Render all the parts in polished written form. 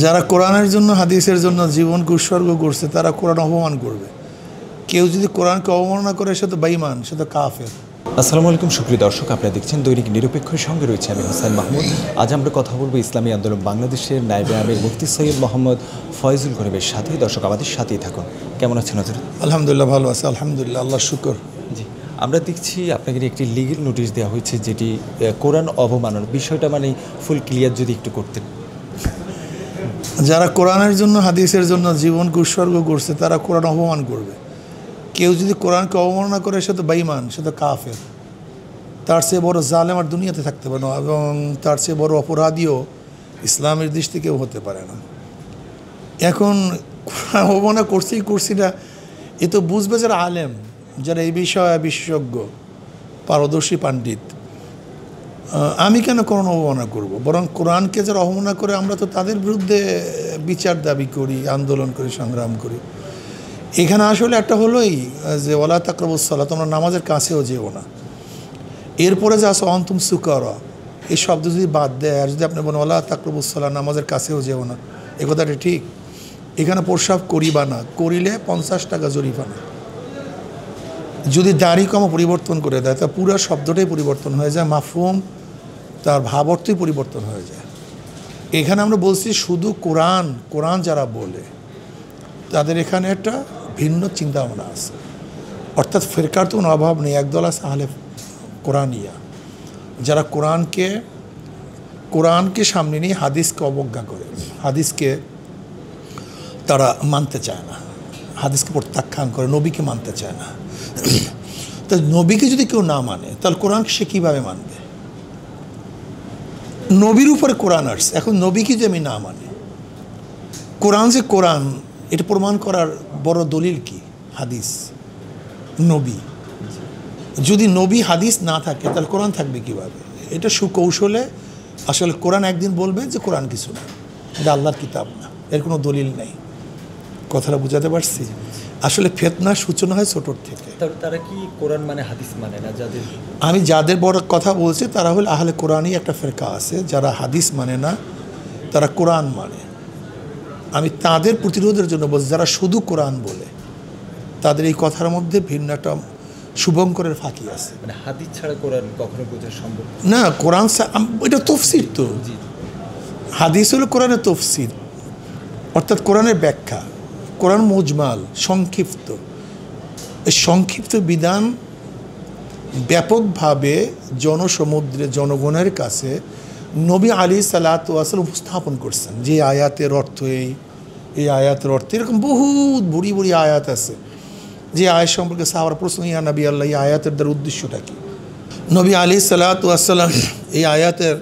যারা কোরআনের জন্য হাদিসের জন্য জীবনকে উৎসর্গ করছে তারা কোরআন অপমান করবে। কেউ যদি কোরআনকে অবমাননা করে সে তো বেঈমান, সে তো কাফের। আসসালামু আলাইকুম সুপ্রিয় দর্শক, আপনারা দেখছেন দৈনিক নিরপেক্ষের সঙ্গে রয়েছে আমি হোসেন মাহমুদ। আজ আমরা কথা বলবো ইসলামী আন্দোলন বাংলাদেশের নায়েবে আমির মুফতি সৈয়দ মোহাম্মদ ফয়জুল করিমের সাথে। দর্শক আমাদের সাথেই থাকুন। কেমন আছেন হযরত? আলহামদুলিল্লাহ ভালো আছে, আলহামদুলিল্লাহ, আল্লাহ শুকর। জি, আমরা দেখছি আপনাকে একটি লিগ্যাল নোটিশ দেওয়া হয়েছে, যেটি কোরআন অবমাননার বিষয়টা মানে ফুল ক্লিয়ার যদি একটু করতেন। যারা কোরআনের জন্য হাদিসের জন্য জীবনকে উৎসর্গ করছে তারা কোরআন অপমান করবে। কেউ যদি কোরআনকে অবমাননা করে সে তো বেঈমান, সে তো কাফের। তার চেয়ে বড় জালেম আর দুনিয়াতে থাকতে পারে না, এবং তার চেয়ে বড় অপরাধীও ইসলামের দৃষ্টি কেউ হতে পারে না। এখন কোরআন অবমাননা করছি না, এ তো বুঝবে যারা আলেম, যারা এই বিষয়ে বিশেষজ্ঞ, পারদর্শী পণ্ডিত। আমি কেন কোরআন অবমাননা করব? বরং কোরআনকে যারা অবমাননা করে আমরা তো তাদের বিরুদ্ধে বিচার দাবি করি, আন্দোলন করি, সংগ্রাম করি। এখানে আসলে একটা হলোই যে ওয়ালা তাকরাবুস সালাত, তোমরা নামাজের কাছেও যেও না। এরপরে যে আছে অন্তুম সুকারা, এই শব্দ যদি বাদ দেয় আর যদি আপনি বলেন ওয়ালা তাকরাবুস সালাত, নামাজের কাছেও যেও না, এ কথাটা ঠিক। এখানে প্রস্রাব করিবা না, করিলে 50 টাকা জরিমানা। যদি দাড়ি কমা পরিবর্তন করে দেয় তা পুরো শব্দটাই পরিবর্তন হয়ে যায়, মাফহুম তার ভাব অর্থই পরিবর্তন হয়ে যায়। এখানে আমরা বলছি শুধু কোরআন যারা বলে তাদের এখানে একটা ভিন্ন চিন্তাভাবনা আছে, অর্থাৎ ফেরকার তো কোনো অভাব নেই। একদল আছে আহলে কোরআনিয়া, যারা কোরআনকে সামনে নিয়ে হাদিসকে অবজ্ঞা করে, হাদিসকে তারা মানতে চায় না, হাদিসকে প্রত্যাখ্যান করে, নবীকে মানতে চায় না। তো নবীকে যদি কেউ না মানে তাহলে কোরআনকে সে কীভাবে মানবে? নবীর উপরে কোরআন আসছে, এখন নবীকে যে আমি না মানে, কোরআন যে কোরআন এটা প্রমাণ করার বড় দলিল কি? হাদিস, নবী। যদি নবী হাদিস না থাকে তাহলে কোরআন থাকবে কিভাবে? এটা সুকৌশলে আসলে কোরআন একদিন বলবে যে কোরআন কিছু না, এটা আল্লাহর কিতাব না, এর কোনো দলিল নেই। কথাটা বুঝাতে পারছি? আসলে ফিতনার সূচনা হয় ছোটোর থেকে। তারা কি কোরআন মানে হাদিস মানে না? আমি যাদের বড় কথা বলছি তারা হল আহলে কোরআনই একটা ফেরকা আছে, যারা হাদিস মানে না, তারা কোরআন মানে। আমি তাদের প্রতিরোধের জন্য বলছি, যারা শুধু কোরআন বলে তাদের এই কথার মধ্যে ভিন্ন একটা শুভঙ্করের ফাঁকি আছে। মানে হাদিস ছাড়া কোরআন কখনো বোঝা সম্ভব না। কোরআন এটা তফসির, তো হাদিস হলো কোরআনের তফসির, অর্থাৎ কোরআনের ব্যাখ্যা। কোরআন মুজমাল, সংক্ষিপ্ত। এই সংক্ষিপ্ত বিধান ব্যাপকভাবে জনসমুদ্রে জনগণের কাছে নবী আলাইহিস সালাতু ওয়াস সালাম উপস্থাপন করছেন। যে আয়াতের অর্থ এই আয়াতের অর্থ, এরকম বহুত বুড়ি আয়াত আছে যে আয়াত সম্পর্কে সাহাবারা প্রশ্ন, ইয়া নবী আল্লাহ, এই আয়াতের দ্বারা উদ্দেশ্যটা কি? নবী আলাইহিস সালাতু ওয়াস সালাম এই আয়াতের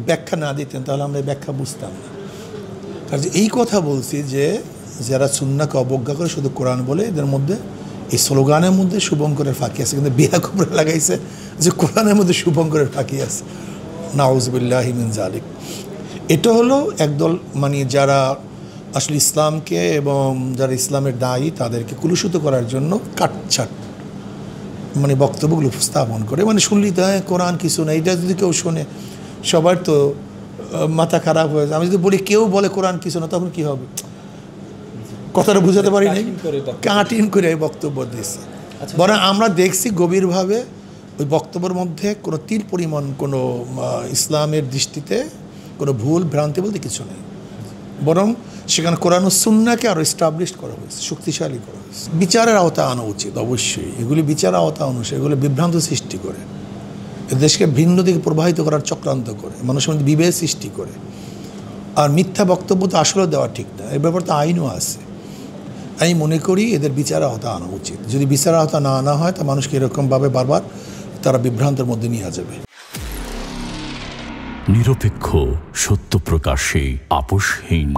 ব্যাখ্যা না দিতেন তাহলে আমরা এই ব্যাখ্যা বুঝতাম না। কারণ এই কথা বলছি যে যারা সুন্নাহকে অবজ্ঞা করে শুধু কোরআন বলে, এদের মধ্যে এই স্লোগানের মধ্যে শুভঙ্করের ফাঁকি আছে, কিন্তু বিয়া খবরে লাগাইছে যে কোরআনের মধ্যে শুভঙ্করের ফাঁকি আছে। নাউযুবিল্লাহি মিন যালিক। এটা হলো একদল, মানে যারা আসলে ইসলামকে এবং যারা ইসলামের দায়ী তাদেরকে কুলুষিত করার জন্য কাটছাট মানে বক্তব্যগুলো উপস্থাপন করে। মানে শুনলি তো কোরআন কিছু না, এটা যদি কেউ শোনে সবার তো মাথা খারাপ হয়ে যায়। আমি যদি বলি কেউ বলে কোরআন কিছু না, তখন কি হবে? কথাটা বুঝাতে পারি নাই, কাটিং করে বক্তব্য দিয়েছে। বরং আমরা দেখছি গভীরভাবে ওই বক্তব্যের মধ্যে কোনো তিল পরিমাণ কোনো ইসলামের দৃষ্টিতে কোনো ভুল ভ্রান্তি বলতে কিছু নেই, বরং সেখানে কোরআন ও সুন্নাহকে আরও এস্টাবলিশ করা হয়েছে, শক্তিশালী করা হয়েছে। বিচারের আওতা আনা উচিত অবশ্যই। এগুলি বিচারের আওতা অনুসারে এগুলো বিভ্রান্ত সৃষ্টি করে, দেশকে ভিন্ন দিকে প্রবাহিত করার চক্রান্ত করে, মানুষের মধ্যে বিভেদ সৃষ্টি করে। আর মিথ্যা বক্তব্য তো আসলে দেওয়া ঠিক না, এর ব্যাপারে তো আইনও আছে। আমি মনে করি এদের বিচার আওতা আনা উচিত। যদি বিচার আওতা না আনা হয় তা মানুষকে এরকমভাবে বারবার তারা বিভ্রান্তের মধ্যে নিয়ে যাবে। নিরপেক্ষ, সত্য প্রকাশে আপোষহীন।